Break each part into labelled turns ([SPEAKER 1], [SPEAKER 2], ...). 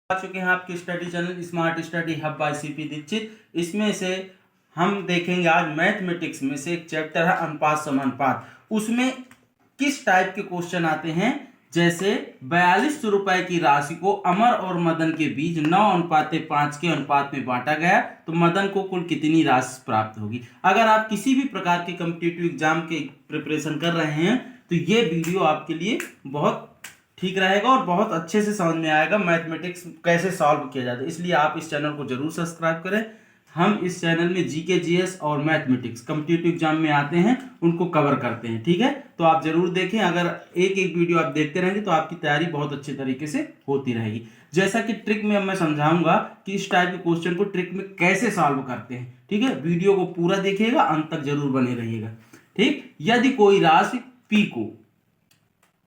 [SPEAKER 1] आ चुके हैं आपके study channel smart study hub by CP Dikshit. इसमें से हम देखेंगे आज मैथमेटिक्स में से एक चैप्टर है अनुपात समानुपात। उसमें किस टाइप के क्वेश्चन आते हैं, जैसे 4200 रुपए की राशि को अमर और मदन के बीच 9:5 के अनुपात में बांटा गया तो मदन को कुल कितनी राशि प्राप्त होगी। अगर आप किसी भी प्रकार के कॉम्पिटिटिव एग्जाम के प्रिपरेशन कर रहे हैं तो ये वीडियो आपके लिए बहुत ठीक रहेगा और बहुत अच्छे से समझ में आएगा मैथमेटिक्स कैसे सॉल्व किया जाता है। इसलिए आप इस चैनल को जरूर सब्सक्राइब करें। हम इस चैनल में जीके जीएस और मैथमेटिक्स कॉम्पिटिटिव एग्जाम में आते हैं उनको कवर करते हैं, ठीक है। तो आप जरूर देखें, अगर एक एक वीडियो आप देखते रहेंगे तो आपकी तैयारी बहुत अच्छे तरीके से होती रहेगी। जैसा कि ट्रिक में मैं समझाऊंगा कि इस टाइप के क्वेश्चन को ट्रिक में कैसे सॉल्व करते हैं, ठीक है। वीडियो को पूरा देखिएगा, अंत तक जरूर बने रहिएगा, ठीक। यदि कोई राशि पी को,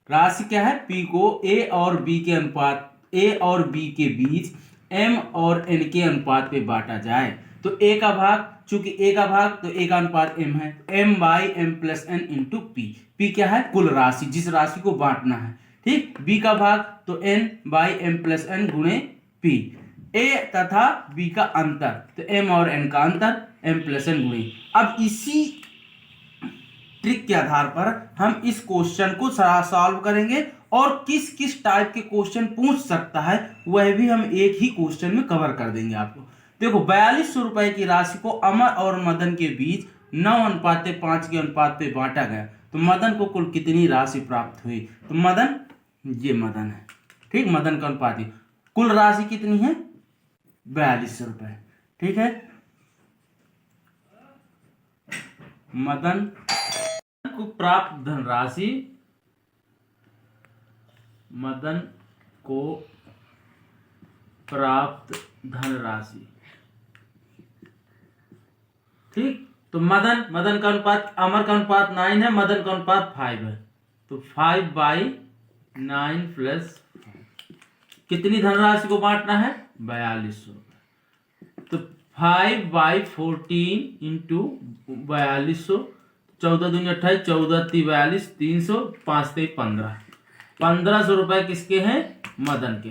[SPEAKER 1] राशि क्या है, पी को ए और बी के अनुपात, ए और बी के बीच एम और एन के अनुपात पे बांटा जाए तो ए का भाग, चूंकि ए का भाग तो ए का अनुपात एम है, M by M plus N into P. P क्या है, कुल राशि, जिस राशि को बांटना है, ठीक। बी का भाग तो N by M plus N गुणे पी। ए तथा बी का अंतर तो एम और एन का अंतर, एम प्लस एन गुणे। अब इसी ट्रिक के आधार पर हम इस क्वेश्चन को सॉल्व करेंगे और किस किस टाइप के क्वेश्चन पूछ सकता है वह भी हम एक ही क्वेश्चन में कवर कर देंगे आपको। देखो, 4200 रुपए की राशि को अमर और मदन के बीच 9:5 के अनुपात पे बांटा गया तो मदन को कुल कितनी राशि प्राप्त हुई। तो मदन, ये मदन है, ठीक, मदन का अनुपात, कुल राशि कितनी है 4200 रुपए, ठीक है। मदन को प्राप्त धनराशि, मदन को प्राप्त धनराशि, ठीक। तो मदन का अनुपात, अमर का अनुपात 9 है, मदन का अनुपात 5 है, तो 5/9 प्लस 5। कितनी धनराशि को बांटना है 4200, तो 5/14 इंटू 4200, 14 दूनी 28, 14 × 42, 300, 5 × 15, 1500 रुपए किसके हैं, मदन के,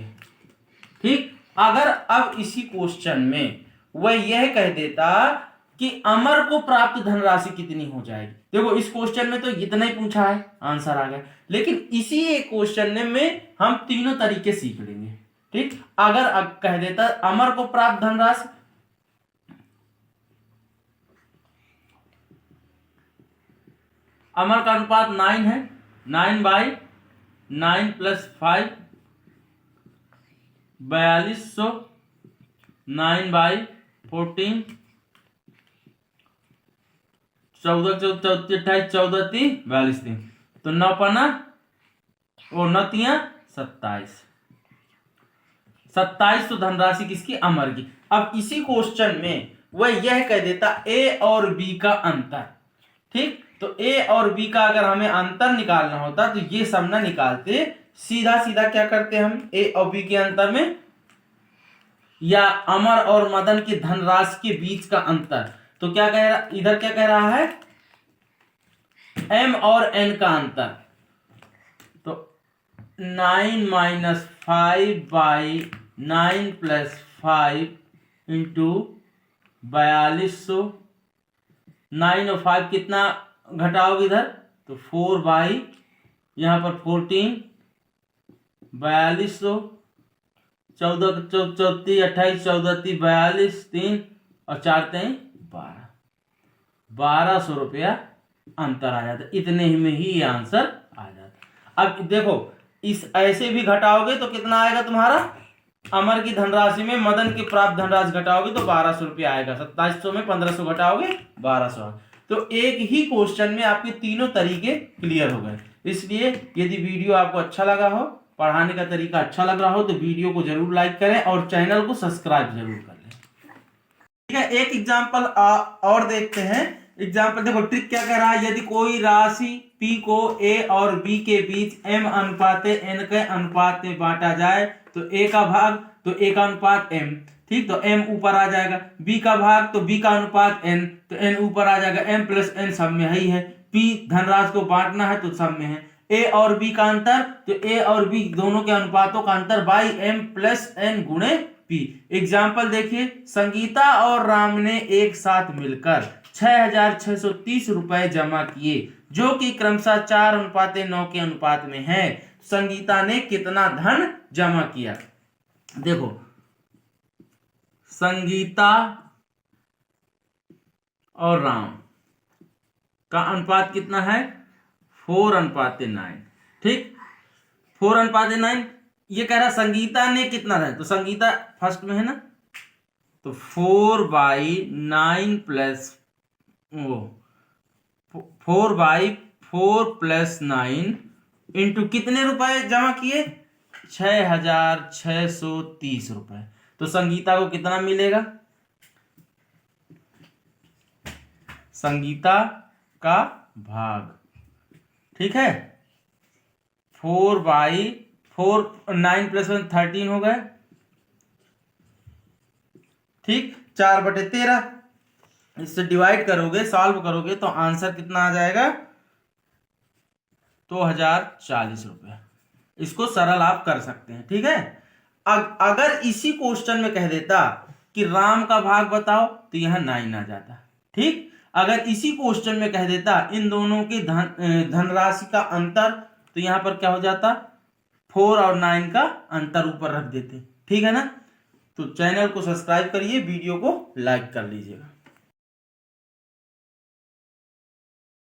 [SPEAKER 1] ठीक। अगर अब इसी क्वेश्चन में वह यह कह देता कि अमर को प्राप्त धनराशि कितनी हो जाएगी। देखो, इस क्वेश्चन में तो इतना ही पूछा है, आंसर आ गया, लेकिन इसी एक क्वेश्चन में हम तीनों तरीके सीख लेंगे, ठीक। अगर अब कह देता अमर को प्राप्त धनराशि, अमर का अनुपात 9 है, 9/9 प्लस 5, 4200, 9/14, 14 14 28, 14 3 42 3, तो 9 पना और 9 तिया 27, 27 तो धनराशि किसकी, अमर की। अब इसी क्वेश्चन में वह यह कह देता ए और बी का अंतर, ठीक। तो ए और बी का अगर हमें अंतर निकालना होता तो ये सब ना निकालते, सीधा सीधा क्या करते हम, ए और बी के अंतर में या अमर और मदन की धनराशि के बीच का अंतर, तो क्या कह रहा, इधर क्या कह रहा है, एम और एन का अंतर, तो 9 - 5/9 प्लस 5 इंटू 4200, 9 और 5 कितना घटाओगे इधर, तो 4 यहाँ पर 14, 4200, 14 34 28, 14 30 42, 3 और 4 3 12, 1200 रुपया अंतर आ जाता, इतने ही में ही ये आंसर आ जाता। अब देखो, इस ऐसे भी घटाओगे तो कितना आएगा तुम्हारा, अमर की धनराशि में मदन की प्राप्त धनराशि घटाओगे तो 1200 रुपया आएगा, 2700 में 1500 घटाओगे 1200। तो एक ही क्वेश्चन में आपके तीनों तरीके क्लियर हो गए। इसलिए यदि वीडियो आपको अच्छा लगा हो, पढ़ाने का तरीका अच्छा लग रहा हो तो वीडियो को जरूर लाइक करें और चैनल को सब्सक्राइब जरूर कर लें, ठीक है। एक एग्जाम्पल और देखते हैं। एग्जाम्पल देखो, ट्रिक क्या कह रहा है, यदि कोई राशि P को A और B के बीच M/N के अनुपात में बांटा जाए तो A का भाग तो A का अनुपात M, ठीक, तो M ऊपर आ जाएगा, B का भाग तो B का अनुपात N, तो N ऊपर आ जाएगा, M प्लस N सब में ही है, P धनराशि को बांटना है तो सब में है, ए और बी का अंतर, तो ए और बी दोनों के अनुपातों का अंतर बाई एम प्लस एन गुणे पी। एग्जाम्पल देखिए, संगीता और राम ने एक साथ मिलकर 6,630 रुपए जमा किए, जो कि क्रमशः 4:9 के अनुपात में है। संगीता ने कितना धन जमा किया? देखो, संगीता और राम का अनुपात कितना है? 4:9। ठीक, 4:9। ये कह रहा संगीता ने कितना है, तो संगीता फर्स्ट में है ना, तो 4/9 प्लस 4/4 प्लस 9 इंटू कितने रुपए जमा किए? 6,630 रुपए। तो संगीता को कितना मिलेगा? संगीता का भाग, ठीक है, 4/4 9 प्लस 1 13 हो गए। ठीक, 4/13 इससे डिवाइड करोगे, सॉल्व करोगे तो आंसर कितना आ जाएगा? 2040 रुपये। इसको सरल आप कर सकते हैं। ठीक है, अगर इसी क्वेश्चन में कह देता कि राम का भाग बताओ, तो यहां 9 आ जाता। ठीक, अगर इसी क्वेश्चन में कह देता इन दोनों की धनराशि का अंतर, तो यहां पर क्या हो जाता? 4 और 9 का अंतर ऊपर रख देते। ठीक है ना? तो चैनल को सब्सक्राइब करिए, वीडियो को लाइक कर लीजिएगा।